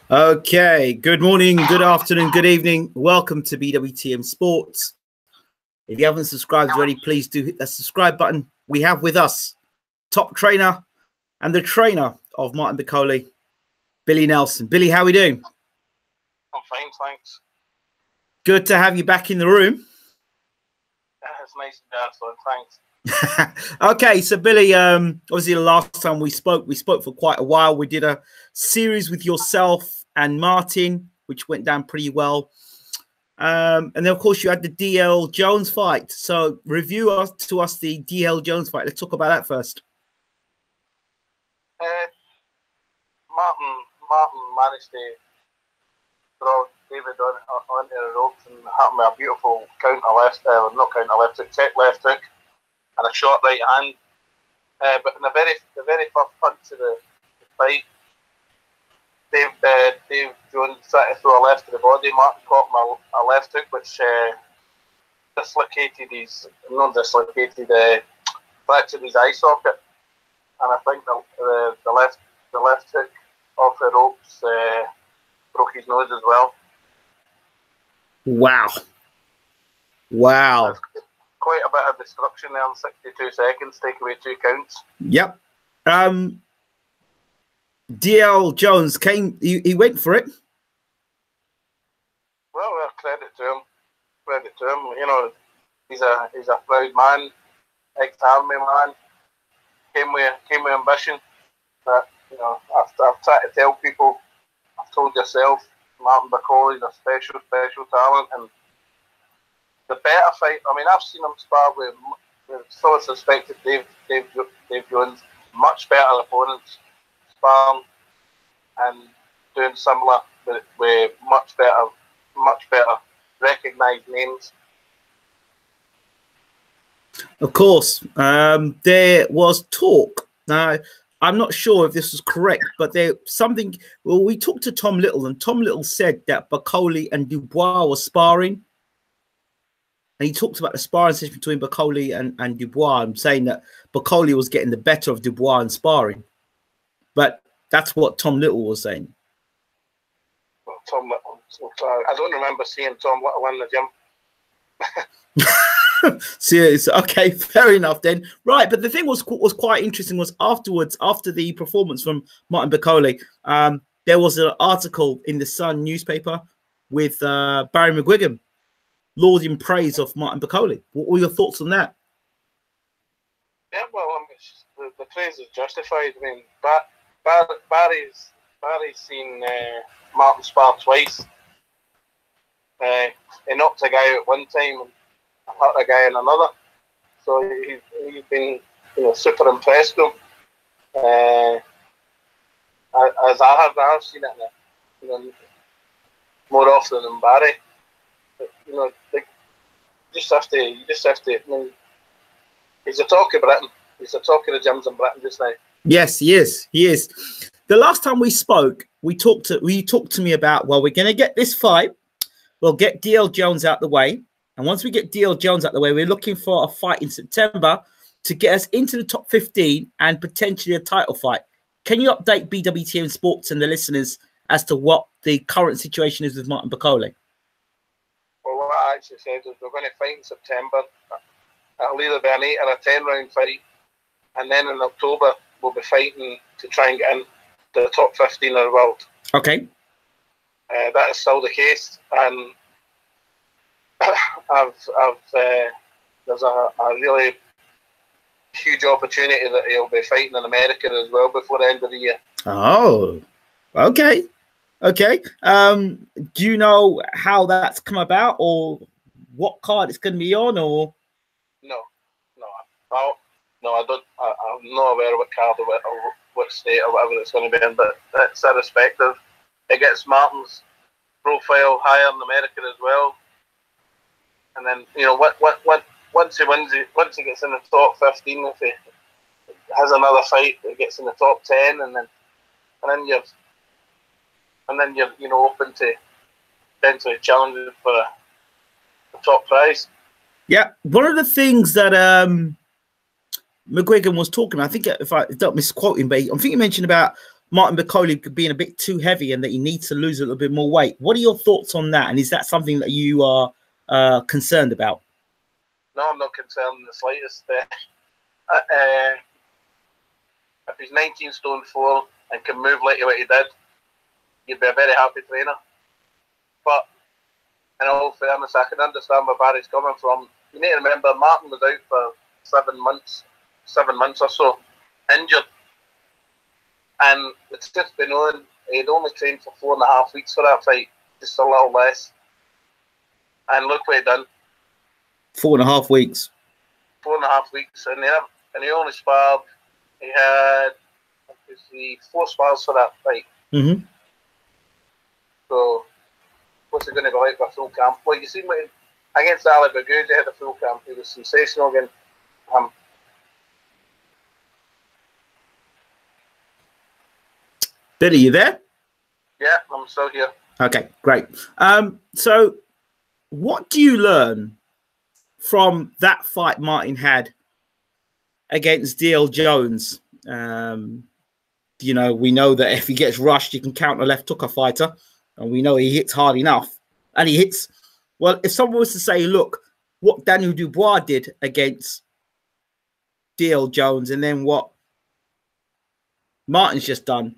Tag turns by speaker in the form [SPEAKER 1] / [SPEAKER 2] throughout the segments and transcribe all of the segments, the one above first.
[SPEAKER 1] Okay, good morning, good afternoon, good evening. Welcome to BWTM Sports. If you haven't subscribed already, please do hit that subscribe button. We have with us top trainer and the trainer of Martin Bakole, Billy Nelson. Billy, how are we doing?
[SPEAKER 2] I'm fine, thanks.
[SPEAKER 1] Good to have you back in the room.
[SPEAKER 2] Yeah, it's nice to be back, so thanks.
[SPEAKER 1] Okay, so Billy, obviously the last time we spoke for quite a while. We did a series with yourself and Martin, which went down pretty well. And then, of course, you had the DL Jones fight. So review to us the DL Jones fight. Let's talk about that first.
[SPEAKER 2] Martin managed to draw David onto the ropes and hit him with a beautiful check left hook and a short right hand. But in the very first punch of the fight, Dave Jones tried to throw a left to the body. Martin caught him a left hook, which fractured his eye socket. And I think the left hook off the ropes broke his nose as well.
[SPEAKER 1] Wow.
[SPEAKER 2] There's quite a bit of destruction there in 62 seconds, take away 2 counts.
[SPEAKER 1] Yep. DL Jones came, he went for it.
[SPEAKER 2] Well, credit to him. You know, he's a proud man, ex-army man, came with ambition. But, you know, I've tried to tell people, I've told yourself, Martin Bakole is a special talent, and the better fight. I mean, I've seen him spar with so suspected Dave Jones, much better opponents, sparring and doing similar with much better recognised names.
[SPEAKER 1] Of course, there was talk. Now, I'm not sure if this was correct, but we talked to Tom Little, and Tom Little said that Bakole and Dubois were sparring. And he talked about the sparring session between Bakole and Dubois, and saying that Bakole was getting the better of Dubois in sparring. But that's what Tom Little was saying.
[SPEAKER 2] Well, Tom Little, I don't remember seeing Tom Little in the gym.
[SPEAKER 1] Serious. Okay, fair enough then. Right, but the thing was quite interesting was afterwards, after the performance from Martin Bakole, there was an article in the Sun newspaper with Barry McGuigan lauding praise of Martin Bakole. What were your thoughts on that?
[SPEAKER 2] Yeah, well, I mean, the praise is justified. I mean, Barry's seen Martin spar twice. He knocked a guy out one time and hurt a guy in another. So he's been, you know, super impressed with him. As I've seen it, more often than Barry. But, you know, you just have to. I mean, he's the talk of Britain. He's the talk of the gyms in Britain just now.
[SPEAKER 1] Yes, he is. He is. The last time we spoke, you talked to me about, well, we're going to get this fight. We'll get DL Jones out the way. And once we get DL Jones out the way, we're looking for a fight in September to get us into the top 15 and potentially a title fight. Can you update BWTM Sports and the listeners as to what the current situation is with Martin Bakole?
[SPEAKER 2] Well, what I actually said is we're going to fight in September. It'll either be an 8 or a 10-round fight. And then in October, we'll be fighting to try and get into the top 15 of the world.
[SPEAKER 1] Okay.
[SPEAKER 2] That is still the case. And there's a really huge opportunity that he'll be fighting in America as well before the end of the year. Oh,
[SPEAKER 1] okay. Okay. Do you know how that's come about, or what card it's going to be on, or?
[SPEAKER 2] No, I don't. I'm not aware of what card or what state or whatever it's going to be in, but that's irrespective. It gets Martin's profile higher in America as well. And then, you know, once he gets in the top 15, if he has another fight, he gets in the top 10, and then you're you know, open to potentially challenging for a top prize.
[SPEAKER 1] Yeah, one of the things that McGuigan was talking about, I think, if I don't misquote him, but I think he mentioned about Martin Bakole being a bit too heavy and that he needs to lose a little bit more weight. What are your thoughts on that? And is that something that you are concerned about?
[SPEAKER 2] No, I'm not concerned in the slightest. If he's 19 stone 4 and can move like what he did, you'd be a very happy trainer. But in all fairness, I can understand where Barry's coming from. You need to remember, Martin was out for 7 months or so, injured. And it's just been on. He'd only trained for 4.5 weeks for that fight, just a little less. And look what he done.
[SPEAKER 1] 4.5 weeks.
[SPEAKER 2] 4.5 weeks, and he only sparred. He had 4 spars for that fight.
[SPEAKER 1] Mm-hmm.
[SPEAKER 2] So, what's it going to go like for full camp? Well, you see, against Ali Baghouz, he had a full camp. He was sensational again.
[SPEAKER 1] Billy, you there?
[SPEAKER 2] Yeah, I'm still here.
[SPEAKER 1] Okay, great. So, what do you learn from that fight Martin had against DL Jones? You know, we know that if he gets rushed, he can counter left hook a fighter, and we know he hits hard enough. And he hits, well, if someone was to say, look, what Daniel Dubois did against DL Jones and then what Martin's just done,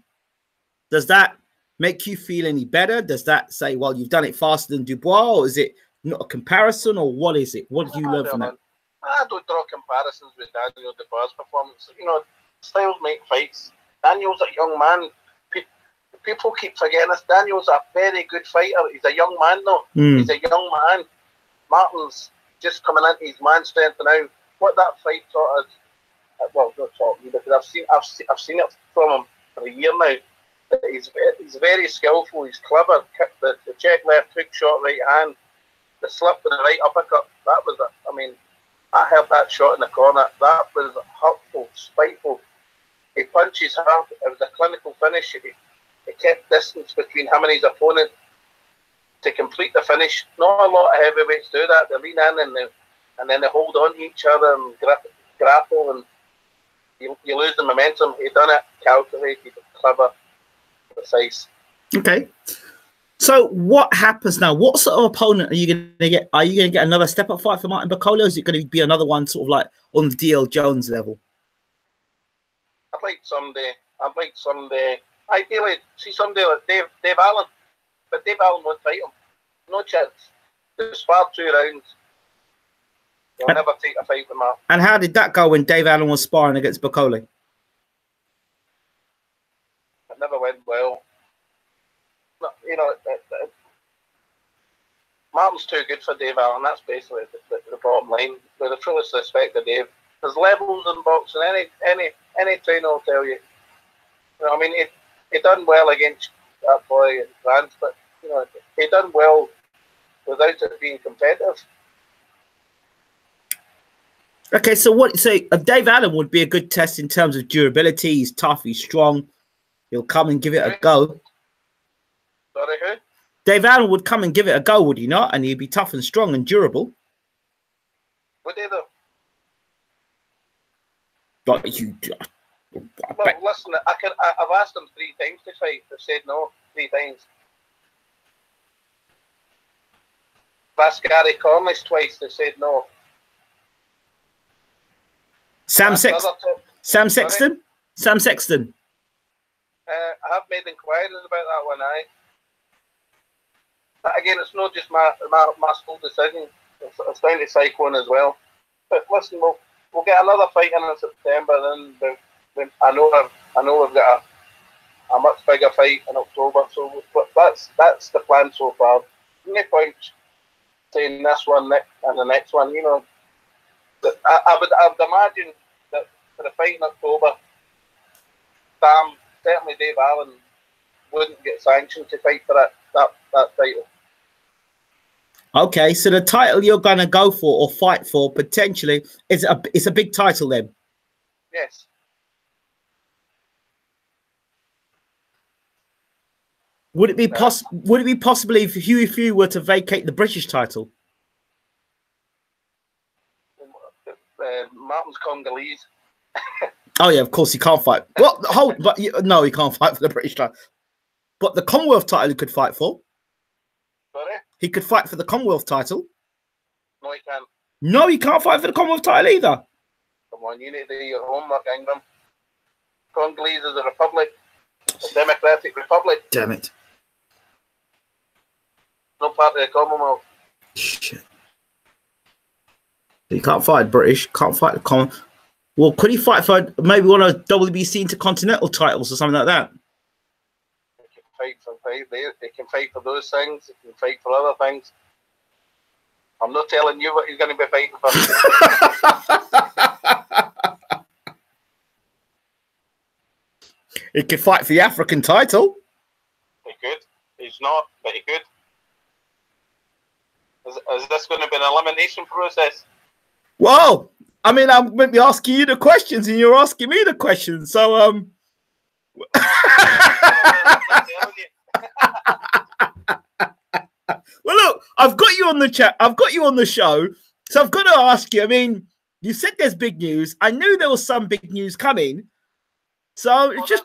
[SPEAKER 1] does that make you feel any better? Does that say, well, you've done it faster than Dubois, or is it not a comparison, or what is it? What do you learn from that?
[SPEAKER 2] I don't draw comparisons with Daniel Dubois' performance. You know, styles make fights. Daniel's a young man. People keep forgetting this. Daniel's a very good fighter. He's a young man, though. He's a young man. Martin's just coming into his man strength now. What that fight taught us, well, not taught me, because I've seen it from him for a year now. He's very skillful. He's clever. The check left hook shot right hand, the slip with the right uppercut. That was, I mean, I heard that shot in the corner. That was hurtful, spiteful. He punches hard. It was a clinical finish. He kept distance between him and his opponent to complete the finish. Not a lot of heavyweights do that. They lean in and then they hold on to each other and grapple, and you lose the momentum. He done it calculated, clever, precise. Okay.
[SPEAKER 1] So what happens now? What sort of opponent are you going to get? Are you going to get another step-up fight for Martin Bakole, or is it going to be another one sort of like on the DL Jones level?
[SPEAKER 2] I'd like someday, ideally, see somebody like Dave Allen. But Dave Allen won't fight him. No chance. They sparred 2 rounds. He'll never take a fight with Martin.
[SPEAKER 1] And how did that go when Dave Allen was sparring against Bakole?
[SPEAKER 2] It never went well. You know, Martin's too good for Dave Allen. That's basically the bottom line. With the fullest respect to Dave, there's levels in boxing. Any trainer will tell you. You know, I mean, he done well against that boy in France, but you know, he done well without it being competitive.
[SPEAKER 1] Okay, so what? So Dave Allen would be a good test in terms of durability. He's tough. He's strong. He'll come and give it a go.
[SPEAKER 2] Sorry, who?
[SPEAKER 1] Dave Allen would come and give it a go, would he not? And he'd be tough and strong and durable.
[SPEAKER 2] Would he though?
[SPEAKER 1] But you.
[SPEAKER 2] Well, listen, I've asked them 3 times to fight. They've said no 3 times. I've asked Gary Cornish twice. They said no.
[SPEAKER 1] Sam Sexton. Sam Sexton.
[SPEAKER 2] I have made inquiries about that one. But again, it's not just my sole decision. It's down to Cyclone as well. But listen, we'll get another fight in September. Then I know we've got a much bigger fight in October. So that's the plan so far. No point saying this one and the next one. You know, I would imagine that for the fight in October, certainly Dave Allen wouldn't get sanctioned to fight for that title.
[SPEAKER 1] Okay, so the title you're going to go for or fight for potentially it's a big title then.
[SPEAKER 2] Yes.
[SPEAKER 1] Would it be possible if Huey Few were to vacate the British title?
[SPEAKER 2] Martin's Congolese.
[SPEAKER 1] Oh yeah, of course he can't fight. Well, no, he can't fight for the British title. But the Commonwealth title he could fight for.
[SPEAKER 2] Sorry?
[SPEAKER 1] He could fight for the Commonwealth title.
[SPEAKER 2] No, he can't.
[SPEAKER 1] No, he can't fight for the Commonwealth title either.
[SPEAKER 2] Come on, you need to do your homework, Ingram. Congolese is a republic, a democratic republic.
[SPEAKER 1] Damn it.
[SPEAKER 2] No part of the Commonwealth.
[SPEAKER 1] Shit. He can't fight British, can't fight the Common. Well, could he fight for maybe one of WBC Intercontinental titles or something like that?
[SPEAKER 2] He can fight for those things. He can fight for other things. I'm not telling you what he's going to be fighting for.
[SPEAKER 1] He could fight for the African title.
[SPEAKER 2] He could. He's not, but he could. Is this going to be an elimination process?
[SPEAKER 1] Well, I mean, I'm going to be asking you the questions, and you're asking me the questions. So, well, look, I've got you on the chat. I've got you on the show. So I've got to ask you. I mean, you said there's big news. I knew there was some big news coming. So well, it's just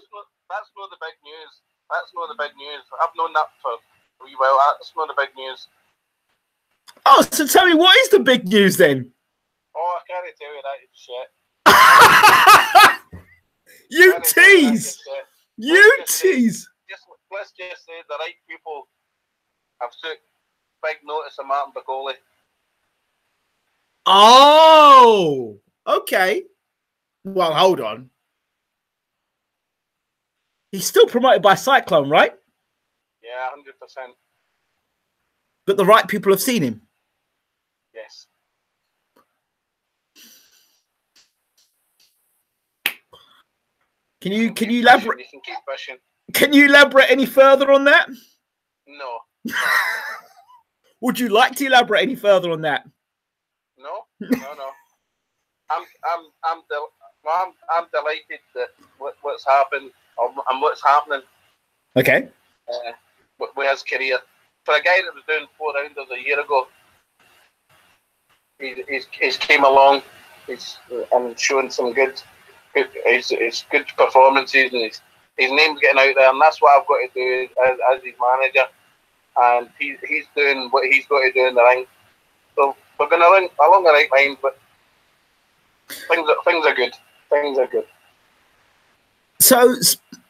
[SPEAKER 2] that's not the big news. That's not the big news. I've known that for a wee while. That's not the big news.
[SPEAKER 1] Oh, so tell me, what is the big news then?
[SPEAKER 2] Oh, I can't tell you that shit.
[SPEAKER 1] You tease. You tease.
[SPEAKER 2] Let's just say the right people have took big notice of Martin Bakole.
[SPEAKER 1] Oh, okay. Well, hold on. He's still promoted by Cyclone, right?
[SPEAKER 2] Yeah, 100%.
[SPEAKER 1] But the right people have seen him.
[SPEAKER 2] Yes.
[SPEAKER 1] Can you elaborate?
[SPEAKER 2] You can keep pushing.
[SPEAKER 1] Can you elaborate any further on that?
[SPEAKER 2] No.
[SPEAKER 1] Would you like to elaborate any further on that?
[SPEAKER 2] No. I'm delighted that what's happened and what's happening.
[SPEAKER 1] Okay.
[SPEAKER 2] With his career, for a guy that was doing 4 rounders a year ago, he's came along. He's and showing some good performances, and his name's getting out there, and that's what I've got to do as his manager. And he's doing what he's got to do in the ring. So we're going to run along the right line, but things are good. Things are good.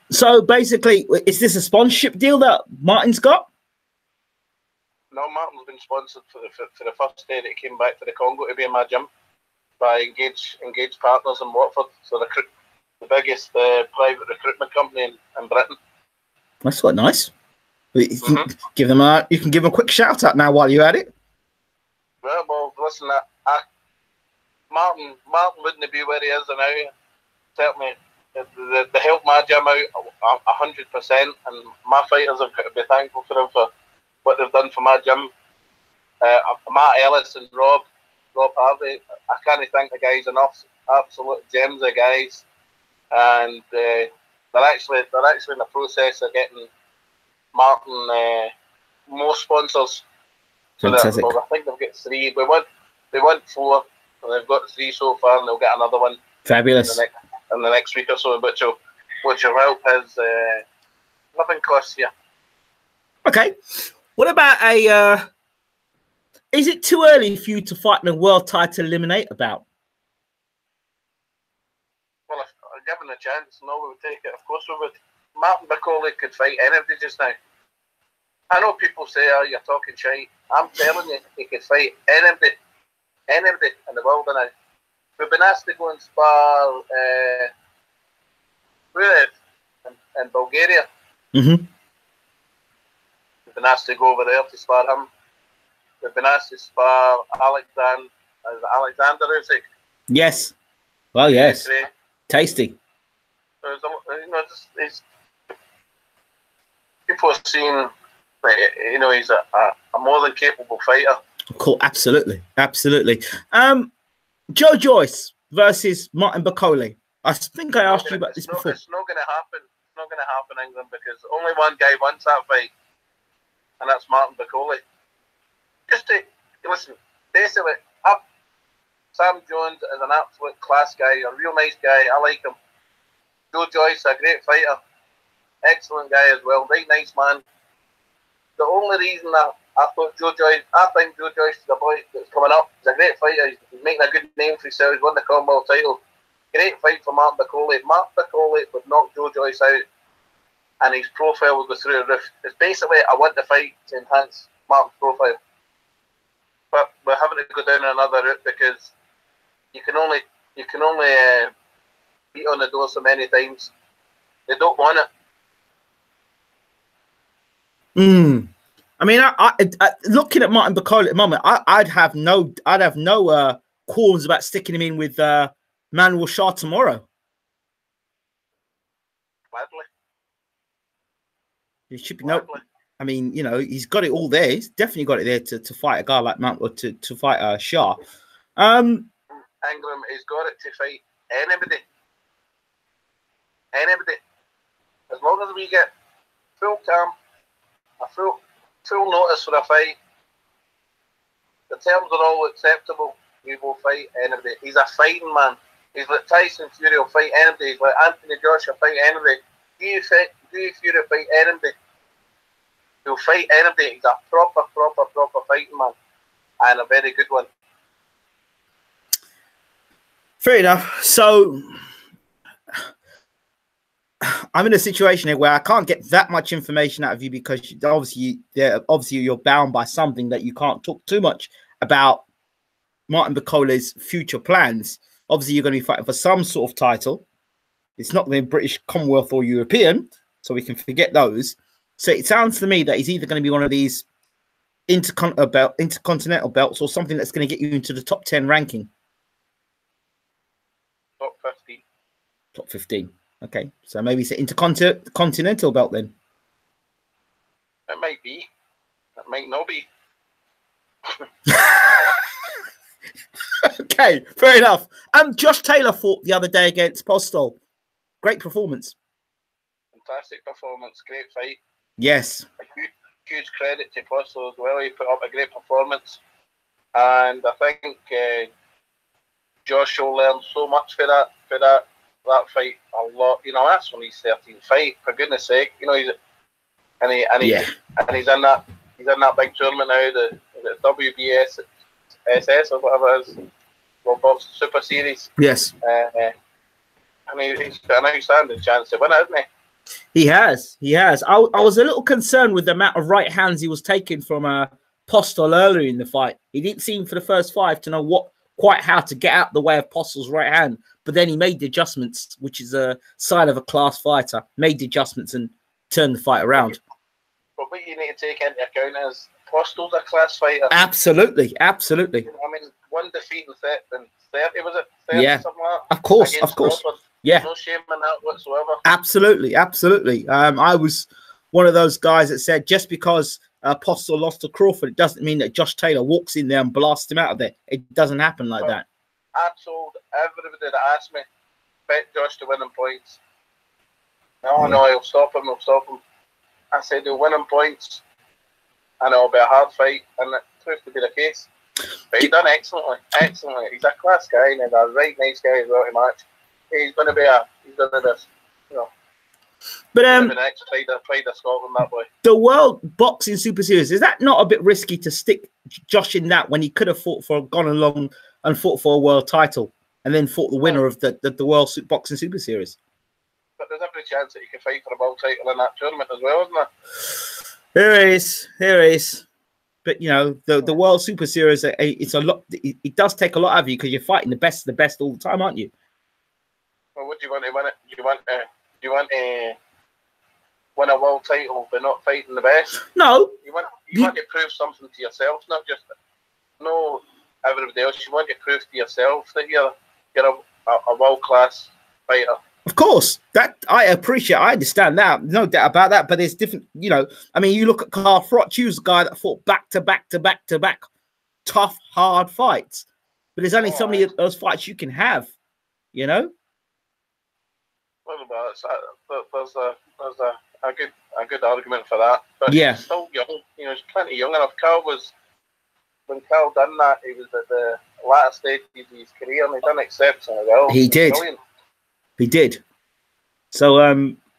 [SPEAKER 1] So basically, is this a sponsorship deal that Martin's got?
[SPEAKER 2] No, Martin's been sponsored for the first day that he came back to the Congo to be in my gym by Engage Partners in Watford. So the biggest private recruitment company in Britain.
[SPEAKER 1] That's quite nice. You can give them a quick shout out now while you're at it.
[SPEAKER 2] Well, listen, Martin wouldn't be where he is now. Certainly, they helped my gym out 100%, and my fighters have got to be thankful for them for what they've done for my gym. Matt Ellis and Rob Harvey, I can't thank the guys enough. Absolute gems of guys, and they're actually in the process of getting Martin more sponsors.
[SPEAKER 1] Fantastic.
[SPEAKER 2] I think they've got 3. They want 4, and they've got 3 so far, and they'll get another one.
[SPEAKER 1] Fabulous.
[SPEAKER 2] In the next week or so, which will help his living costs here.
[SPEAKER 1] Okay. What about is it too early for you to fight in a world title eliminate bout?
[SPEAKER 2] Well, if given a chance, no, we would take it. Of course we would. Martin Bakole could fight anybody just now. I know people say, "Oh, you're talking shite." I'm telling you, he could fight anybody in the world now. We've been asked to go and spar in Bulgaria.
[SPEAKER 1] Mm-hmm.
[SPEAKER 2] We've been asked to go over there to spar him. We've been asked to spar Alexander Usyk.
[SPEAKER 1] Yes. Well, yes. Tasty.
[SPEAKER 2] There's people have seen, he's a more than capable fighter.
[SPEAKER 1] Cool. Absolutely. Joe Joyce versus Martin Bakole. I think I asked you about this before.
[SPEAKER 2] It's not going to happen. It's not going to happen, England, because only one guy wants that fight, and that's Martin Bakole. Just to listen, basically, Sam Jones is an absolute class guy, a real nice guy. I like him. Joe Joyce, a great fighter, excellent guy as well, right nice man. The only reason that I think Joe Joyce is the boy that's coming up. He's a great fighter. He's making a good name for himself. He's won the Commonwealth title. Great fight for Mark Bakole. Mark Bakole would knock Joe Joyce out, and his profile would go through the roof. It's basically, I want the fight to enhance Mark's profile, but we're having to go down another route because you can only beat on the door so many times. They don't want it.
[SPEAKER 1] I mean, I looking at Martin Bakole at the moment, I'd have no qualms about sticking him in with Manuel Shah tomorrow.
[SPEAKER 2] Gladly.
[SPEAKER 1] He should be no. I mean, you know, he's got it all there. He's definitely got it there to fight a guy like Manuel, to fight Shah.
[SPEAKER 2] Ingram has got it to fight anybody. Anybody. As long as we get full camp, a full notice for a fight, the terms are all acceptable, we will fight anybody. He's a fighting man. He's like Tyson Fury will fight anybody. He's like Anthony Joshua fight anybody. Do Fury fight anybody? He'll fight anybody. He's a proper fighting man, and a very good one.
[SPEAKER 1] Fair enough. So I'm in a situation here where I can't get that much information out of you because obviously you're bound by something that you can't talk too much about Martin Bakole's future plans. Obviously, you're going to be fighting for some sort of title. It's not going to be British, Commonwealth, or European, so we can forget those. So it sounds to me that he's either going to be one of these intercontinental belts or something that's going to get you into the top 10 ranking.
[SPEAKER 2] Top 15.
[SPEAKER 1] Top 15. Okay, so maybe it's an intercontinental belt then.
[SPEAKER 2] It might be. It might not be.
[SPEAKER 1] Okay, fair enough. Josh Taylor fought the other day against Postol. Great performance.
[SPEAKER 2] Fantastic performance. Great fight.
[SPEAKER 1] Yes.
[SPEAKER 2] A huge credit to Postol as well. He put up a great performance. And I think Josh will learn so much for that fight. A lot. You know, that's when he's 13th fight, for goodness sake. You know, he's in that big tournament now, the WBSS or whatever it is, World Boxing Super Series.
[SPEAKER 1] Yes.
[SPEAKER 2] And he's got an outstanding chance to win it, hasn't he?
[SPEAKER 1] He has. I was a little concerned with the amount of right hands he was taking from Postol earlier in the fight. He didn't seem for the first 5 to know quite how to get out the way of Postol's right hand. But then he made the adjustments, which is a sign of a class fighter. Made the adjustments and turned the fight around.
[SPEAKER 2] But what you need to take into account is Postol's a class fighter.
[SPEAKER 1] Absolutely.
[SPEAKER 2] I mean, one defeat in 30, was it? 30,
[SPEAKER 1] yeah,
[SPEAKER 2] something like that?
[SPEAKER 1] Of course.
[SPEAKER 2] Crawford.
[SPEAKER 1] Yeah.
[SPEAKER 2] No shame in that whatsoever.
[SPEAKER 1] Absolutely. I was one of those guys that said just because Postol lost to Crawford, it doesn't mean that Josh Taylor walks in there and blasts him out of there. It doesn't happen like that.
[SPEAKER 2] I told everybody that asked me, bet Josh to win in points. No, he'll stop him. I said he'll win in points, and it'll be a hard fight, and it proved to be the case. But he's done excellently. He's a class guy, and he's a right nice guy as well to match. He's going to be he's going to be, you know.
[SPEAKER 1] But
[SPEAKER 2] the next pride of Scotland, that boy.
[SPEAKER 1] The World Boxing Super Series, is that not a bit risky to stick Josh in that when he could have gone along and fought for a world title and then fought the winner of the World Boxing Super Series? But
[SPEAKER 2] there's every chance that he can fight for a world title in that tournament as well, isn't there?
[SPEAKER 1] There is. But you know, the World Super Series, it's a lot. It does take a lot of you because you're fighting the best of the best all the time, aren't you?
[SPEAKER 2] Well, what do you want to win it? Do you want to win a world title but not fighting the best?
[SPEAKER 1] No.
[SPEAKER 2] You want to prove something to yourself, not just everybody else. You want to prove to yourself that you're a world class fighter.
[SPEAKER 1] Of course, that I appreciate. I understand that, no doubt about that. But there's different, you know. I mean, you look at Carl Froch, he was a guy that fought back to back tough, hard fights. But there's only so many of those fights you can have, you know.
[SPEAKER 2] Well, there's a good argument for that. But
[SPEAKER 1] yeah,
[SPEAKER 2] he's still young. You know, he's plenty young enough. When Carl done that, he was at the latter stage of his career, and he done exceptionally well.
[SPEAKER 1] He did.
[SPEAKER 2] Brilliant.
[SPEAKER 1] He did. So,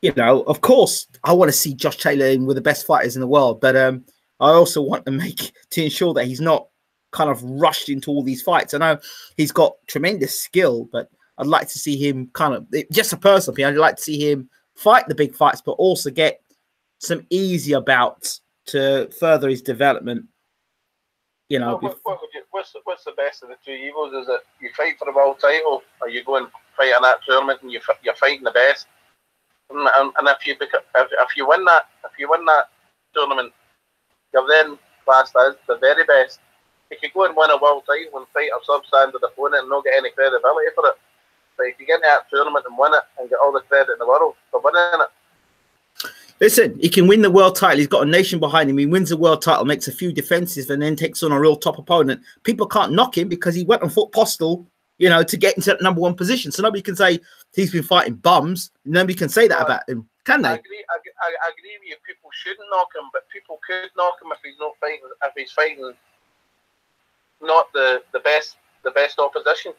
[SPEAKER 1] you know, of course, I want to see Josh Taylor in with the best fighters in the world, but I also want to ensure that he's not kind of rushed into all these fights. I know he's got tremendous skill, but I'd like to see him kind of, just a personal opinion, I'd like to see him fight the big fights, but also get some easier bouts to further his development. You know,
[SPEAKER 2] what's the best of the two evils? Is it you fight for the world title, or you go and fight in that tournament and you're fighting the best? And if you win that tournament, you're then classed as the very best. If you go and win a world title and fight a substandard opponent and not get any credibility for it, but if you get into that tournament and win it and get all the credit in the world for winning it.
[SPEAKER 1] Listen, he can win the world title. He's got a nation behind him. He wins the world title, makes a few defenses, and then takes on a real top opponent. People can't knock him because he went and fought Postal, you know, to get into that #1 position. So nobody can say he's been fighting bums. Nobody can say that about him, can they?
[SPEAKER 2] I agree with you. People shouldn't knock him, but people could knock him if he's not fighting. If he's fighting not the best opposition.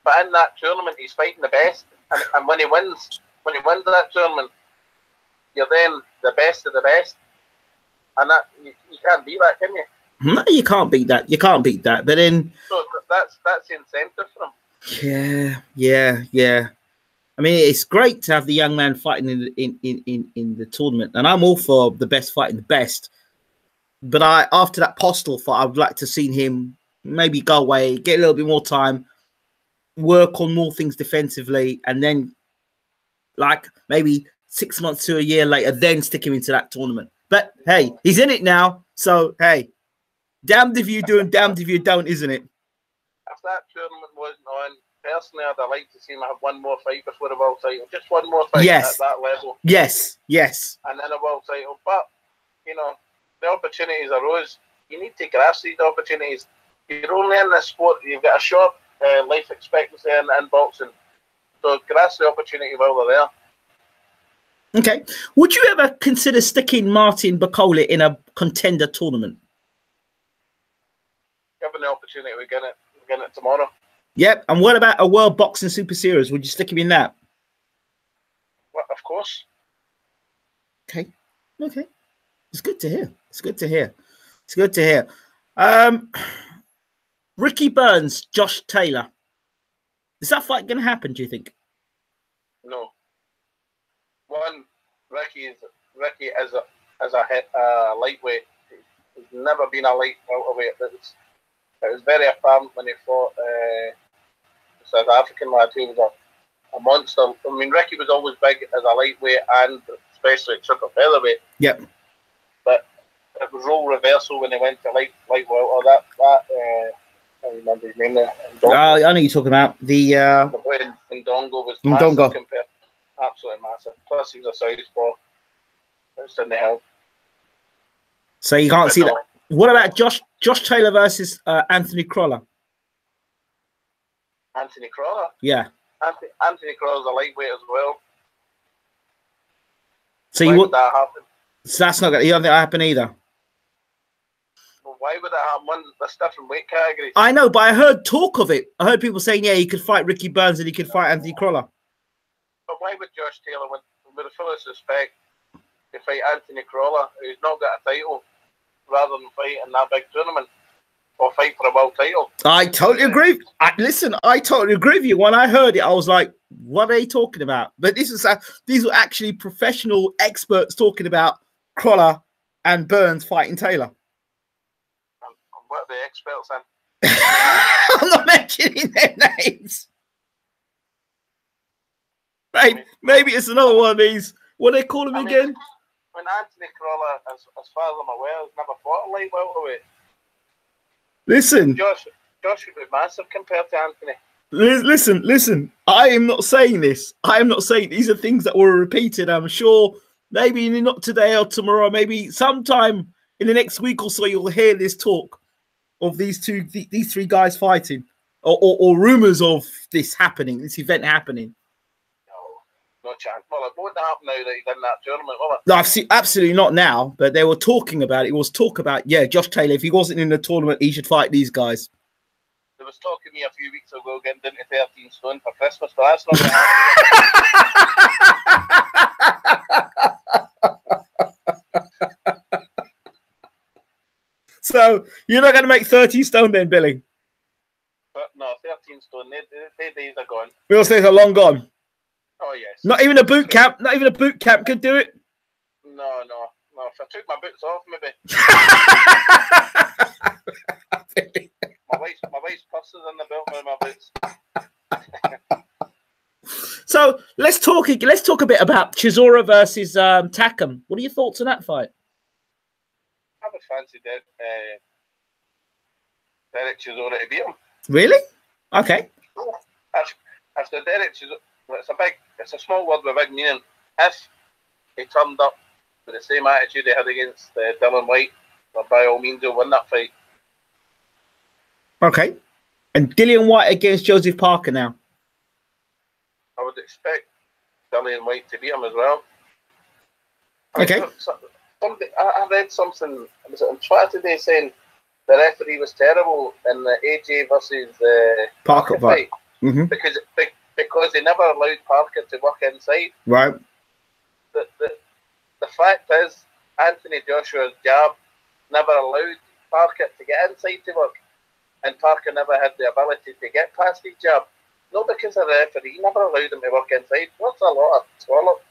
[SPEAKER 2] But in that tournament, he's fighting the best, and when he wins that tournament, you're then the best of the best, and that you can't beat that, can you?
[SPEAKER 1] No, you can't beat that. You can't beat that. But then,
[SPEAKER 2] so that's the incentive for him.
[SPEAKER 1] Yeah. I mean, it's great to have the young man fighting in the tournament, and I'm all for the best fighting the best. But after that Postal fight, I would like to see him maybe go away, get a little bit more time, work on more things defensively, and then, like, maybe 6 months to a year later, then stick him into that tournament. But hey, he's in it now, so hey, damned if you do and damned if you don't, isn't it?
[SPEAKER 2] If that tournament wasn't on, personally, I'd like to see him have one more fight before the world title. Just one more fight at that level.
[SPEAKER 1] Yes.
[SPEAKER 2] And then a world title. But, you know, the opportunities arose. You need to grasp these opportunities. You're only in this sport. You've got a short life expectancy in boxing. So grasp the opportunity while they're there.
[SPEAKER 1] Okay. Would you ever consider sticking Martin Bakole in a contender tournament?
[SPEAKER 2] Given the opportunity, we're getting it tomorrow.
[SPEAKER 1] Yep. And what about a World Boxing Super Series? Would you stick him in that?
[SPEAKER 2] Well, of course.
[SPEAKER 1] Okay. It's good to hear. Ricky Burns, Josh Taylor. Is that fight going to happen, do you think?
[SPEAKER 2] No. One, Ricky as a lightweight. He's never been a lightweight. It was very apparent when he fought the South African lad who was a monster. I mean, Ricky was always big as a lightweight and especially at super featherweight.
[SPEAKER 1] Yep.
[SPEAKER 2] But it was role reversal when he went to lightweight. Or that I can't remember his name there.
[SPEAKER 1] I know you're talking about the
[SPEAKER 2] Ndongo was massive compared. Absolutely massive. Plus, he was a southpaw. It's in the hell.
[SPEAKER 1] So you can't see that. What about Josh Taylor versus Anthony Crolla?
[SPEAKER 2] Anthony Crolla?
[SPEAKER 1] Yeah.
[SPEAKER 2] Anthony Crolla's a lightweight as well.
[SPEAKER 1] So
[SPEAKER 2] why would that happen?
[SPEAKER 1] So that's not going to happen either.
[SPEAKER 2] Well, why would that happen? That's different weight categories.
[SPEAKER 1] I know, but I heard talk of it. I heard people saying, yeah, he could fight Ricky Burns and he could fight Anthony Crolla.
[SPEAKER 2] But why would Josh Taylor, with the fullest respect, to fight Anthony Crolla, who's not got a title, rather than fight in that big tournament or fight for a world title?
[SPEAKER 1] I totally agree. I totally agree with you. When I heard it, I was like, what are they talking about? But these were actually professional experts talking about Crolla and Burns fighting Taylor.
[SPEAKER 2] And what are the experts in?
[SPEAKER 1] I'm not mentioning their names. Maybe it's another one of these. What do they call him again?
[SPEAKER 2] When Anthony Crolla, as far as I'm aware, has never fought a light welterweight.
[SPEAKER 1] Listen.
[SPEAKER 2] Josh would be massive compared to Anthony.
[SPEAKER 1] Listen. I am not saying this. I am not saying these are things that were repeated. I'm sure maybe not today or tomorrow, maybe sometime in the next week or so, you'll hear this talk of these three guys fighting or rumors of this event happening.
[SPEAKER 2] No chance. Well, it won't happen now that he's in that tournament, will it?
[SPEAKER 1] No, I've seen absolutely not now, but they were talking about it. It was talk about, yeah, Josh Taylor, if he wasn't in the tournament, he should fight these guys.
[SPEAKER 2] There was talking to me a few weeks ago getting down to 13 stone for Christmas, but that's not going to happen.
[SPEAKER 1] So you're not going to make 13 stone then, Billy?
[SPEAKER 2] But no, 13 stone. They days are gone.
[SPEAKER 1] Those days are long gone.
[SPEAKER 2] Oh yes.
[SPEAKER 1] Not even a boot camp. Not even a boot camp could do it.
[SPEAKER 2] No. If I took my boots off, maybe. my wife's purse is in the belt with my boots.
[SPEAKER 1] So let's talk a bit about Chisora versus Takam. What are your thoughts on that fight?
[SPEAKER 2] I would fancy Derek Chisora to beat him.
[SPEAKER 1] Really? Okay.
[SPEAKER 2] After Derek Chisora, it's a small word with a big meaning. If he turned up with the same attitude he had against Dylan White, well, by all means he'll win that fight.
[SPEAKER 1] Okay. And Dillian White against Joseph Parker now.
[SPEAKER 2] I would expect Dillian White to beat him as well.
[SPEAKER 1] Okay.
[SPEAKER 2] I read something, was it on Twitter today, saying the referee was terrible in the AJ versus
[SPEAKER 1] Parker fight.
[SPEAKER 2] Mm-hmm. Because they never allowed Parker to work inside.
[SPEAKER 1] Right.
[SPEAKER 2] The fact is, Anthony Joshua's jab never allowed Parker to get inside to work, and Parker never had the ability to get past his jab. Not because of the referee, never allowed him to work inside. What's a lot of swallow?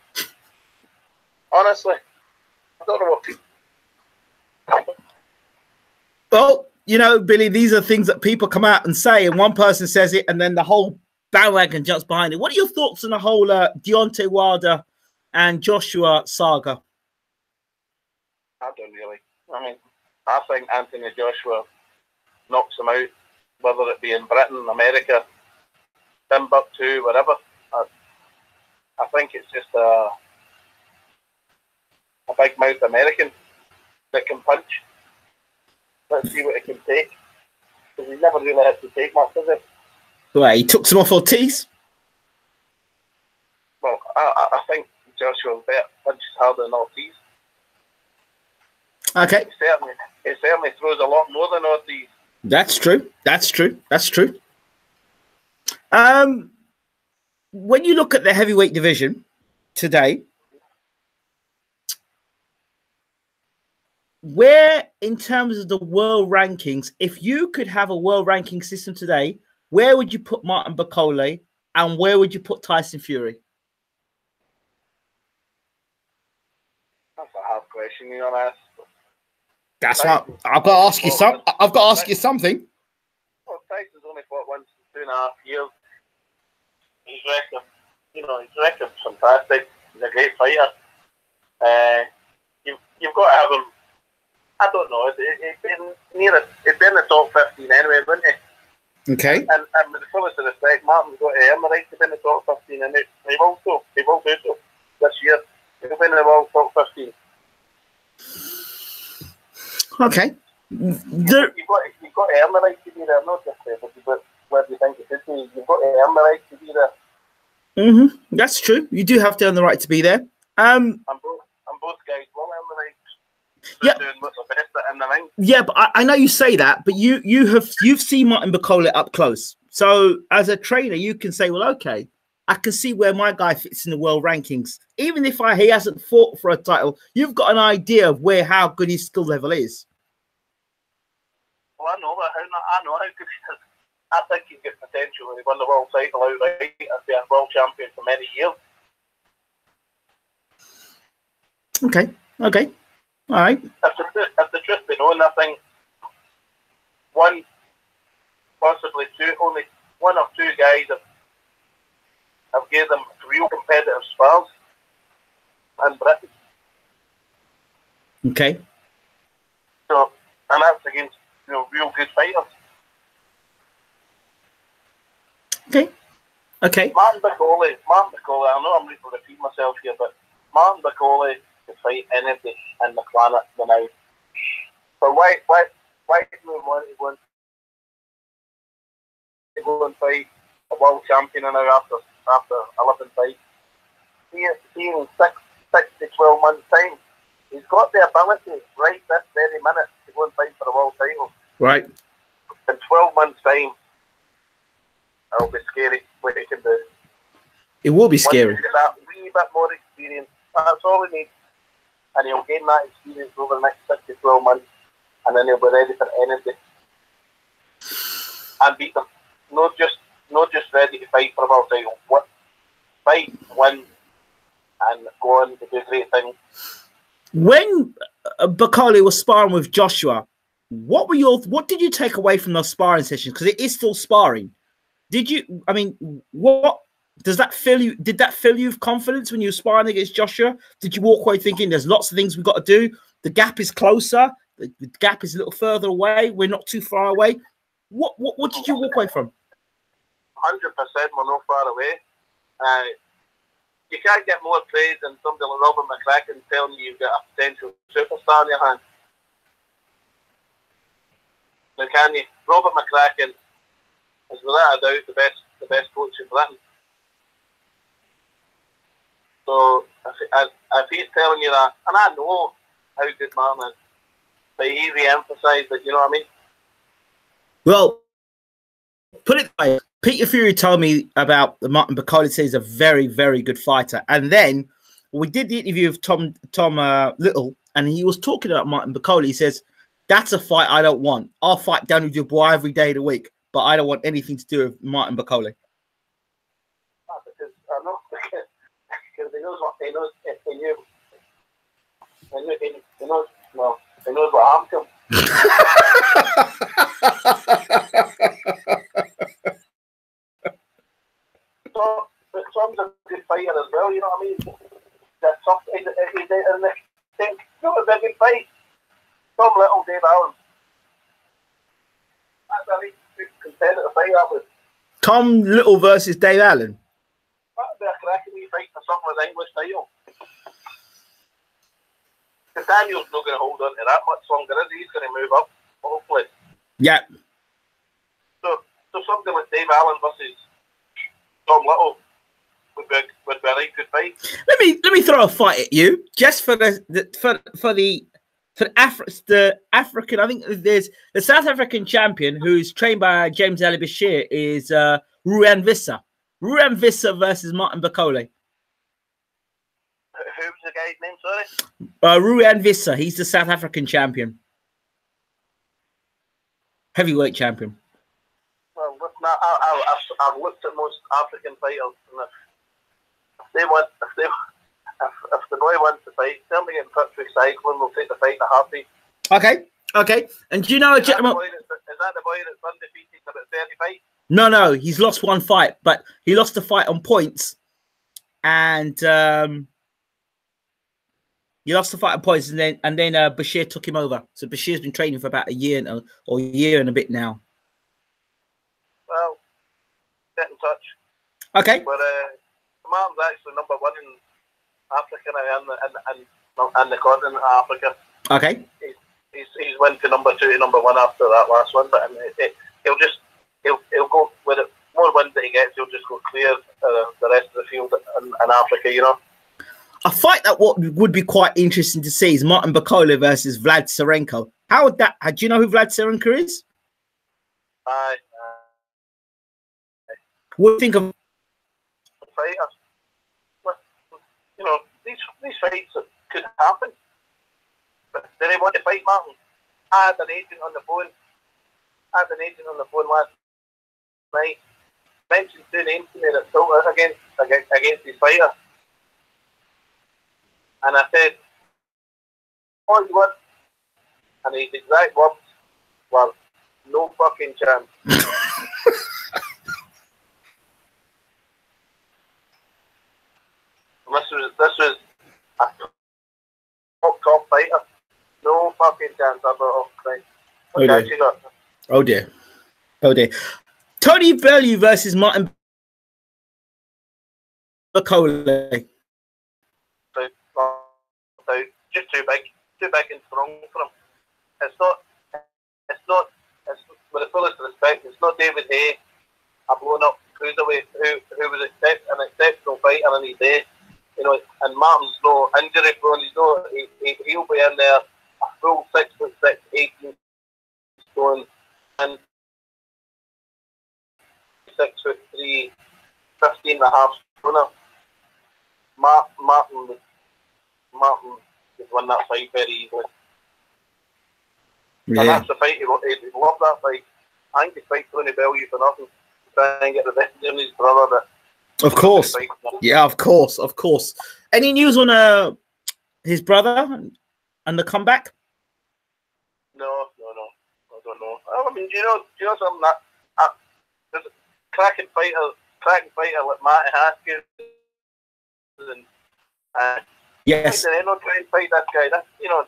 [SPEAKER 2] Honestly, I don't know what people.
[SPEAKER 1] Well, you know, Billy, these are things that people come out and say, and one person says it, and then the whole bandwagon jumps behind it. What are your thoughts on the whole Deontay Wilder and Joshua saga?
[SPEAKER 2] I don't really. I mean, I think Anthony Joshua knocks him out, whether it be in Britain, America, Timbuktu, wherever. I think it's just a big mouth American that can punch. Let's see what it can take. Because he never really had to take much, does he?
[SPEAKER 1] Well, he took some off Ortiz.
[SPEAKER 2] Well, I think Joshua's better punches harder than Ortiz.
[SPEAKER 1] Okay.
[SPEAKER 2] He certainly throws a lot more than Ortiz.
[SPEAKER 1] That's true. That's true. That's true. When you look at the heavyweight division today, where in terms of the world rankings, if you could have a world ranking system today, where would you put Martin Bakole and where would you put Tyson Fury?
[SPEAKER 2] That's a hard question, you know, ask.
[SPEAKER 1] That's what I've got to ask you. I've got to ask you something.
[SPEAKER 2] Well, Tyson's only fought once in 2.5 years. His record's fantastic. He's a great fighter. You've got to have him. I don't know. He'd be in the top 15 anyway, wouldn't he?
[SPEAKER 1] Okay.
[SPEAKER 2] And with the fullest of respect, Martin's got to earn the right to be in the top 15, and he will do so this year. He'll be in the world top 15.
[SPEAKER 1] Okay.
[SPEAKER 2] You've got to earn the right to be there, not just where do you think it should be. You've got to earn the right to be there.
[SPEAKER 1] Mm-hmm. That's true. You do have to earn the right to be there.
[SPEAKER 2] And both guys will earn the right.
[SPEAKER 1] Yeah.
[SPEAKER 2] Doing what's the best in the ring.
[SPEAKER 1] Yeah, but I know you say that, but you've seen Martin Bakole up close. So as a trainer, you can say, well, okay, I can see where my guy fits in the world rankings. Even if he hasn't fought for a title, you've got an idea of how good his skill level is.
[SPEAKER 2] Well, I know how good he is. I think he's got potential when he won the world title outright and be a world champion for many years.
[SPEAKER 1] Okay. All right.
[SPEAKER 2] If the truth be known, I think one, possibly two, only one or two guys have gave them real competitive spars in Britain.
[SPEAKER 1] Okay.
[SPEAKER 2] So, and that's against real good fighters.
[SPEAKER 1] Okay.
[SPEAKER 2] Martin Bakole, I know I'm repeating myself here, but Martin Bakole can fight anybody in the planet now. So why do we want to go and fight a world champion now after 11 fights? See in 6 to 12 months' time, he's got the ability right this very minute to go and fight for the world title.
[SPEAKER 1] Right.
[SPEAKER 2] In 12 months' time, it'll be scary what he can do.
[SPEAKER 1] It will be scary.
[SPEAKER 2] Once he gets that wee bit more experience, that's all he needs. And he'll gain that experience over the next 6 to 12 months. and then he'll be ready for anything and beat them. Not just ready to fight for a world title. What fight, win, and go on to do great things.
[SPEAKER 1] When Bakole was sparring with Joshua, what did you take away from those sparring sessions? Because it is still sparring. What does that fill you? Did that fill you with confidence when you were sparring against Joshua? Did you walk away thinking there's lots of things we've got to do? The gap is closer. The gap is a little further away. We're not too far away. What did you walk away from?
[SPEAKER 2] 100% we're not far away. You can't get more praise than somebody like Robert McCracken telling you you've got a potential superstar in your hand. Now, can you? Robert McCracken is without a doubt the best coach in Britain. So if he's telling you that, and I know how good Martin is, but he re-emphasised it, you know what I mean?
[SPEAKER 1] Well, put it this way. Peter Fury told me about Martin Bakole. Says he's a very, very good fighter. And then we did the interview with Tom Little, and he was talking about Martin Bakole. He says, that's a fight I don't want. I'll fight Daniel Dubois every day of the week, but I don't want anything to do with Martin Bakole.
[SPEAKER 2] Because I know, because he knows what he knows. He knows what happened to him. So, but Tom's a good fighter as well, you know what I mean? That's tough. He's in the thing. It was a good fight. Tom Little, Dave Allen. That's a really good contender to fight that with.
[SPEAKER 1] Tom Little versus Dave Allen.
[SPEAKER 2] That'd be a cracking wee fight for something with English title. Because Daniel's not going to hold on to that much longer, is he? He's going to move up, hopefully.
[SPEAKER 1] Yeah.
[SPEAKER 2] So something like Dave Allen versus Tom Little would be a right good fight.
[SPEAKER 1] Let me throw a fight at you, just for the African. I think there's the South African champion who's trained by James Ali Bashir is Ruan Vissa. Ruan Vissa versus Martin Bakole.
[SPEAKER 2] Who's the guy's name? Sorry.
[SPEAKER 1] Ruan Vissa. He's the South African champion, heavyweight champion.
[SPEAKER 2] Well, listen, I've looked at most African fighters, and if the boy wants to fight, tell me to get in touch with Cyclone. We'll take the fight in a heartbeat.
[SPEAKER 1] Okay. And do you know a gentleman?
[SPEAKER 2] Is that the boy that's undefeated for about 30 fights?
[SPEAKER 1] No. He's lost one fight, but he lost the fight on points, and he lost the fight on points, and then Bashir took him over. So Bashir's been training for about a year and a bit now.
[SPEAKER 2] Well, get in touch.
[SPEAKER 1] Okay.
[SPEAKER 2] But Martin's actually number one in Africa now, and the continent of Africa.
[SPEAKER 1] Okay.
[SPEAKER 2] He's went to number 2 to number 1 after that last one, but he'll go with it. More wins that he gets, he'll just go clear the rest of the field in Africa, you know.
[SPEAKER 1] A fight that would be quite interesting to see is Martin Bakole versus Vlad Serenko. How would that? Do you know who Vlad Serenko is? What do you think of
[SPEAKER 2] fighters? Well, you know, these fights could happen. But do they want to fight Martin? I had an agent on the phone last night. Mentioned 2 names to me that filtered against his fighter. And I said, "Oh, you want?" And his exact words were, "No fucking chance." This was a top fighter. No fucking chance. I thought, oh, Christ. What chance you got?
[SPEAKER 1] Oh dear. Tony Bellew versus Martin Bakole. Just too big and strong for him. It's with the fullest respect, it's not David Hay, a blown up cruiserweight who was an exceptional fighter in his day. You know, and Martin's no injury prone. He'll be in there a full 6'6", 18 stone, and 6'3", 15 and a half stoner. Martin would win that fight very easily.
[SPEAKER 2] And that's the fight. He loved that fight. I think he fight Tony Bellew for nothing. Try and get revenge on his brother. But
[SPEAKER 1] of course. Yeah, of course. Of course. Any news on his brother and the comeback?
[SPEAKER 2] No. I don't know. I mean, do you know something that there's a cracking fighter like Matty Haskins and
[SPEAKER 1] yes.
[SPEAKER 2] They're not trying to fight that guy. That's, you know,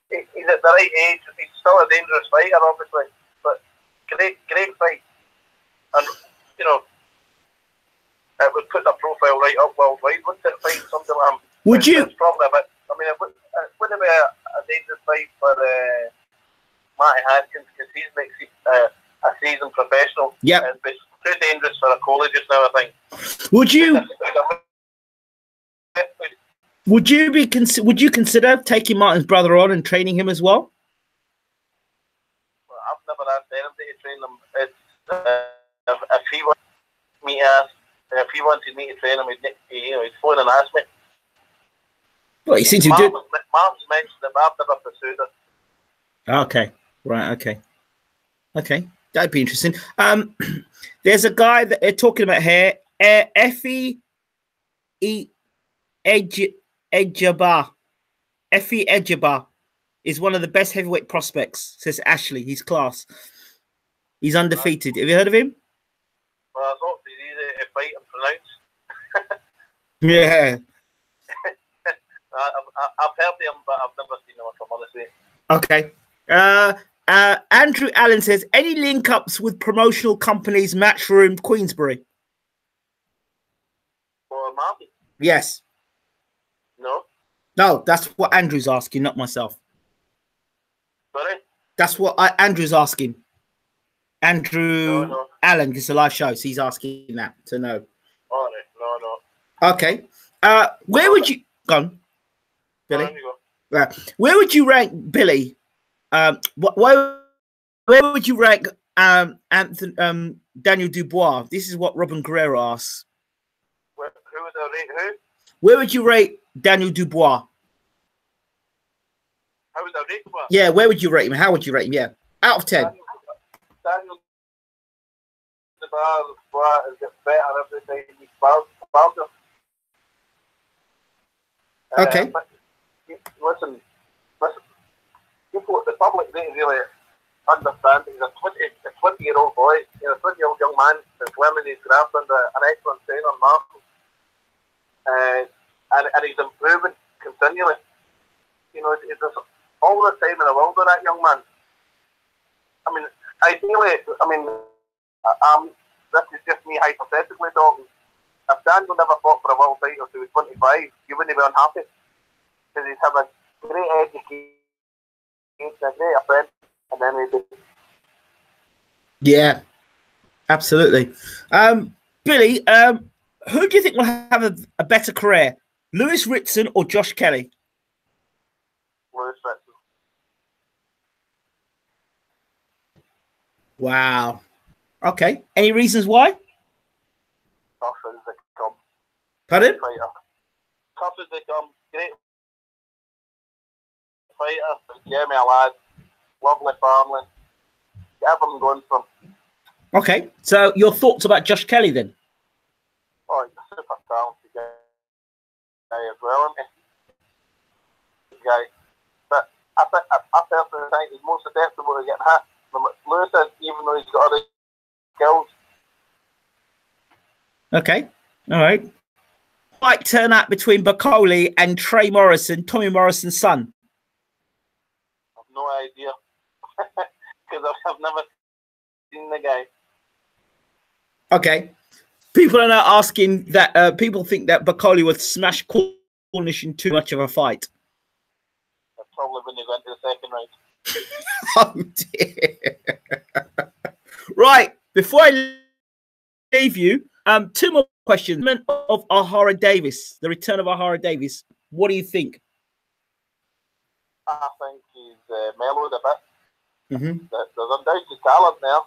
[SPEAKER 2] he's at the right age. He's still a dangerous fighter, obviously, but great fight. And you know, it would put the profile right up worldwide, wouldn't it? Fight something like him.
[SPEAKER 1] Would you?
[SPEAKER 2] It's probably a bit. I mean, it wouldn't be a dangerous fight for Matty Haskins because he's like a seasoned professional.
[SPEAKER 1] Yeah.
[SPEAKER 2] It's too dangerous for a Bakole just now, I think.
[SPEAKER 1] Would you? Would you consider taking Martin's brother on and training him as well?
[SPEAKER 2] I've never asked anybody to train him. It's if he wanted me to train him, he'd phone and ask me.
[SPEAKER 1] Well, he seems to do.
[SPEAKER 2] Martin's mentioned it, but I've never pursued it.
[SPEAKER 1] Okay, right, okay, that'd be interesting. There's a guy that they're talking about here, Effie Ejaba. Effie Ejaba is one of the best heavyweight prospects, says Ashley. He's class. He's undefeated. Have you heard of him?
[SPEAKER 2] Well, I thought he's easy to fight and pronounce.
[SPEAKER 1] Yeah.
[SPEAKER 2] I've heard him, but I've never seen him, if I'm honest with you.
[SPEAKER 1] Okay. Andrew Allen says, any link-ups with promotional companies, Matchroom, Queensbury?
[SPEAKER 2] For Martin?
[SPEAKER 1] Yes. No, that's what Andrew's asking, not myself.
[SPEAKER 2] Sorry?
[SPEAKER 1] That's what Andrew's asking. Andrew Allen, it's a live show, so he's asking that to know.
[SPEAKER 2] All right, no.
[SPEAKER 1] Okay. Where would you... Go on, Billy.
[SPEAKER 2] Go.
[SPEAKER 1] Where would you rank Billy? Where would you rank Daniel Dubois? This is what Robin Guerrero asks.
[SPEAKER 2] Who would I rate who?
[SPEAKER 1] Where would you rate Daniel Dubois?
[SPEAKER 2] How would I rate him?
[SPEAKER 1] Yeah, where would you rate him? How would you rate him? Yeah, out of 10.
[SPEAKER 2] Daniel Dubois is getting better every time he's found him.
[SPEAKER 1] Okay.
[SPEAKER 2] Listen. People, the public didn't really understand. He's a 20-year-old boy, a 20-year-old young man that's learning his craft under an excellent trainer, Martin. And he's improving continually. You know, it's all the time in the world with that young man. I mean, ideally, this is just me hypothetically talking. If Daniel never fought for a world title until he was 25, you wouldn't be unhappy. Because he's have a great education, a great friend, and then he did.
[SPEAKER 1] Yeah, absolutely. Billy, who do you think will have a better career? Lewis Ritson or Josh Kelly?
[SPEAKER 2] Lewis Ritson.
[SPEAKER 1] Wow. Okay. Any reasons why?
[SPEAKER 2] Tough as they come.
[SPEAKER 1] Pardon?
[SPEAKER 2] Fighter. Tough as they come. Great fighter. Jeremy a lad. Lovely family. Get everything going for him.
[SPEAKER 1] Okay. So your thoughts about Josh Kelly then?
[SPEAKER 2] Oh, he's a super talented guy as well, isn't he? Guy. But I personally think he's more susceptible to getting hit than Lewis is, even though he's got other skills. Okay.
[SPEAKER 1] All right. Fight turn out between Bakole and Trey Morrison, Tommy Morrison's son.
[SPEAKER 2] I've no idea. Because I've never seen the guy.
[SPEAKER 1] Okay. People are now asking that people think that Bakole would smash Cornish in too much of a fight.
[SPEAKER 2] That's probably when they went to the second round.
[SPEAKER 1] Oh dear. Right. Before I leave you, two more questions. Of Ahara Davis, the return of Ahara Davis. What do you think?
[SPEAKER 2] I think he's mellowed a bit.
[SPEAKER 1] Mm-hmm.
[SPEAKER 2] There's undoubted talent there.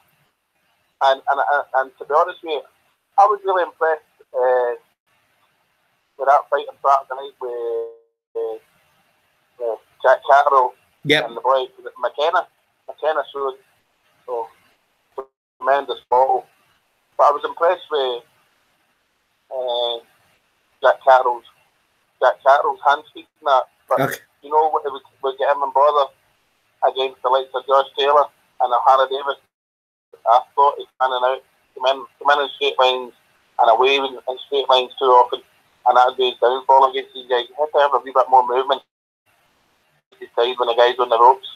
[SPEAKER 2] And to be honest with you, I was really impressed with that fight on Saturday night with Jack Catterall and the boy McKenna. tennis shows. So tremendous bottle. But I was impressed with Jack Carroll's hand speed and that. But
[SPEAKER 1] Okay.
[SPEAKER 2] you know what, it would get him in bother against the likes of Josh Taylor and O'Hara Davis. I thought he's panning out, come in straight lines and away in straight lines too often, and that would be his downfall against these guys. He had to have a wee bit more movement his side when the guy's on the ropes.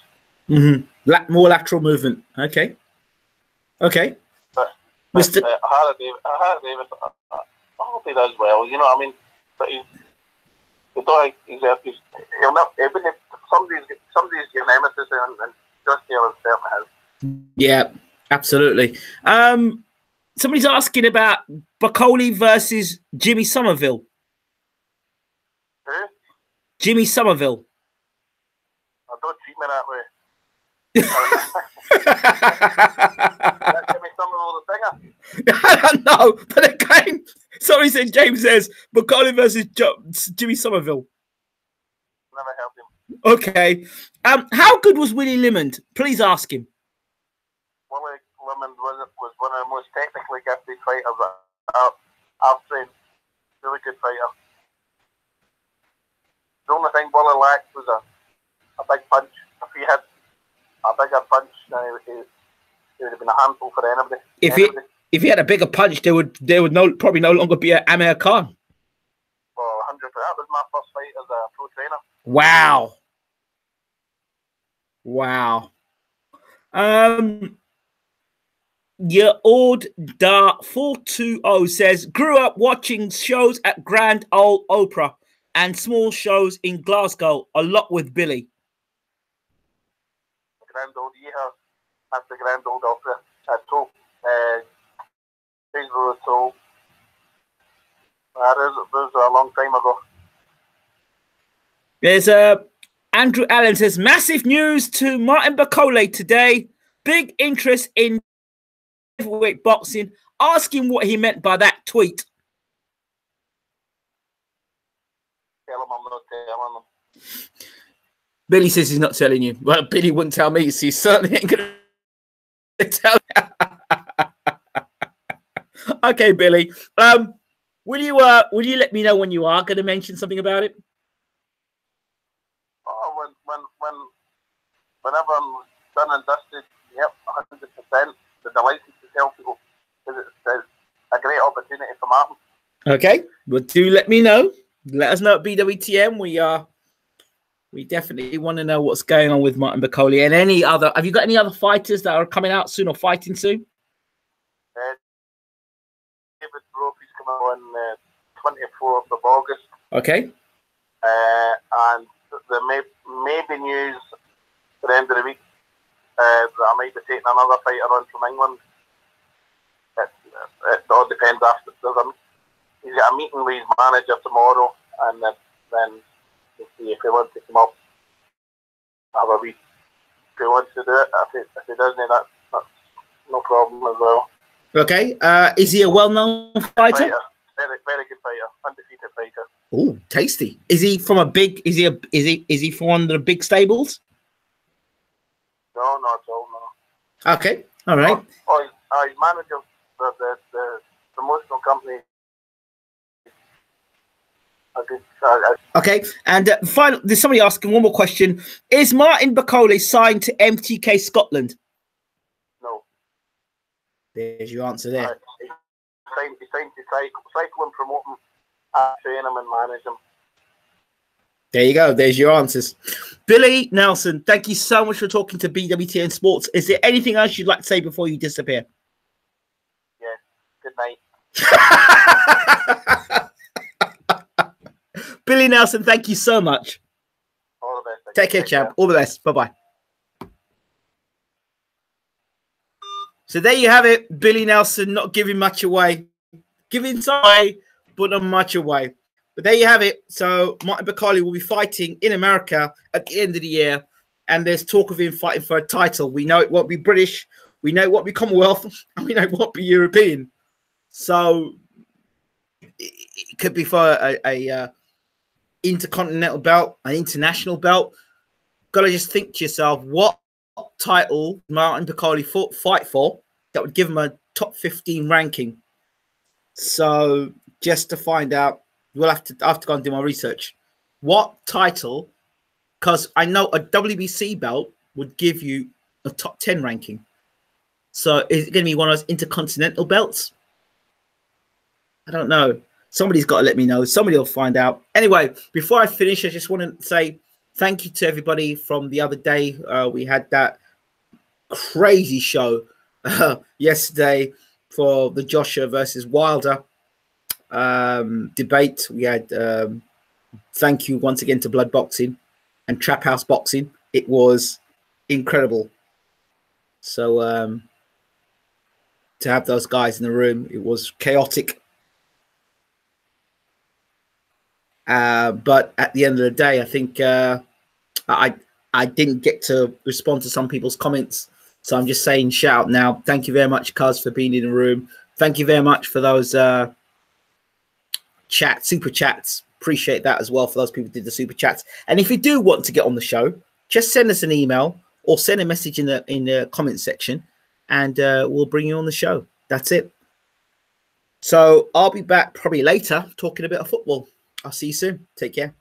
[SPEAKER 1] Mm-hmm. More lateral movement. Okay. Okay.
[SPEAKER 2] But O'Hara Davis, I hope he does well. You know what I mean? But somebody's your nemesis, and Josh Taylor certainly has.
[SPEAKER 1] Yeah, absolutely. Somebody's asking about Bakole versus Jimmy Somerville.
[SPEAKER 2] Who?
[SPEAKER 1] Jimmy Somerville.
[SPEAKER 2] Oh, don't treat me that way. That's Jimmy Somerville, the singer.
[SPEAKER 1] I don't know, but again, somebody said, James says Bakole versus Jimmy Somerville.
[SPEAKER 2] Never helped him.
[SPEAKER 1] Okay. How good was Willie Limond? Please ask him.
[SPEAKER 2] Willie Limond was one of the most technically gifted fighters that I've trained. Really good fighter. The only thing Willie lacked was a big punch. If he had a bigger punch, he would have been a handful for anybody. If he had a bigger punch, there would probably no longer be an Amir Khan. Well, 100%. That was my first fight as a pro trainer.
[SPEAKER 1] Wow. Wow. Your old da 420 says grew up watching shows at Grand Ole Opera and small shows in Glasgow, a lot with Billy.
[SPEAKER 2] Grand Old Year, that's the Grand Old Opera at Toll. Toll. That was a long time ago.
[SPEAKER 1] There's Andrew Allen says massive news to Martin Bakole today. Big interest in heavyweight boxing. Ask him what he meant by that tweet.
[SPEAKER 2] Tell him I'm not telling him.
[SPEAKER 1] Billy says he's not telling you. Well, Billy wouldn't tell me, so he certainly ain't going to tell you. Okay, Billy. Will you let me know when you are going to mention something about it?
[SPEAKER 2] Oh, whenever I'm done and dusted, yep, 100%. The delighted to tell people because it's a great opportunity for Martin. Okay,
[SPEAKER 1] well, do let me know. Let us know at BWTM. We definitely want to know what's going on with Martin Bakole and any other. Have you got any other fighters that are coming out soon or fighting soon?
[SPEAKER 2] David Brophy's coming on 24th of August.
[SPEAKER 1] Okay.
[SPEAKER 2] And there may be news at the end of the week that I might be taking another fighter on from England. It all depends after. He's got a meeting with his manager tomorrow, and then we'll see if he wants to come up. Have a week. If he wants to do it, if he doesn't, that's no problem as well.
[SPEAKER 1] Okay. Is he a well-known fighter?
[SPEAKER 2] Very, very good fighter, undefeated fighter.
[SPEAKER 1] Oh, tasty! Is he from a big? Is he from one of the big stables?
[SPEAKER 2] No, not at all. No.
[SPEAKER 1] Okay, all right.
[SPEAKER 2] His manager, the promotional company.
[SPEAKER 1] Okay, and finally, there's somebody asking one more question: is Martin Bakole signed to MTK Scotland?
[SPEAKER 2] No.
[SPEAKER 1] There's your answer there.
[SPEAKER 2] He signed to cycle and promote him, train him and manage him.
[SPEAKER 1] There you go. There's your answers. Billy Nelson, thank you so much for talking to BWTN Sports. Is there anything else you'd like to say before you disappear?
[SPEAKER 2] Yeah. Good night.
[SPEAKER 1] Billy Nelson, thank you so much.
[SPEAKER 2] All the best.
[SPEAKER 1] Take care, champ. All the best. Bye-bye. So there you have it. Billy Nelson not giving much away. Giving some away, but not much away. But there you have it. So Martin Bakole will be fighting in America at the end of the year. And there's talk of him fighting for a title. We know it won't be British. We know it won't be Commonwealth. And we know it won't be European. So it could be for a intercontinental belt, an international belt. Got to just think to yourself, what title Martin Bakole fight for that would give him a top 15 ranking. So just to find out, I have to go and do my research. What title? Because I know a WBC belt would give you a top 10 ranking. So is it going to be one of those intercontinental belts? I don't know. Somebody's got to let me know. Somebody will find out. Anyway, before I finish, I just want to say thank you to everybody from the other day. We had that crazy show yesterday for the Joshua versus Wilder debate. We had thank you once again to Blood Boxing and Trap House Boxing. It was incredible. So to have those guys in the room, it was chaotic. But at the end of the day, I think I didn't get to respond to some people's comments. So I'm just saying shout out now. Thank you very much, Cuz, for being in the room. Thank you very much for those super chats. Appreciate that as well for those people who did the super chats. And if you do want to get on the show, just send us an email or send a message in the comment section, and we'll bring you on the show. That's it. So I'll be back probably later talking a bit of football. I'll see you soon. Take care.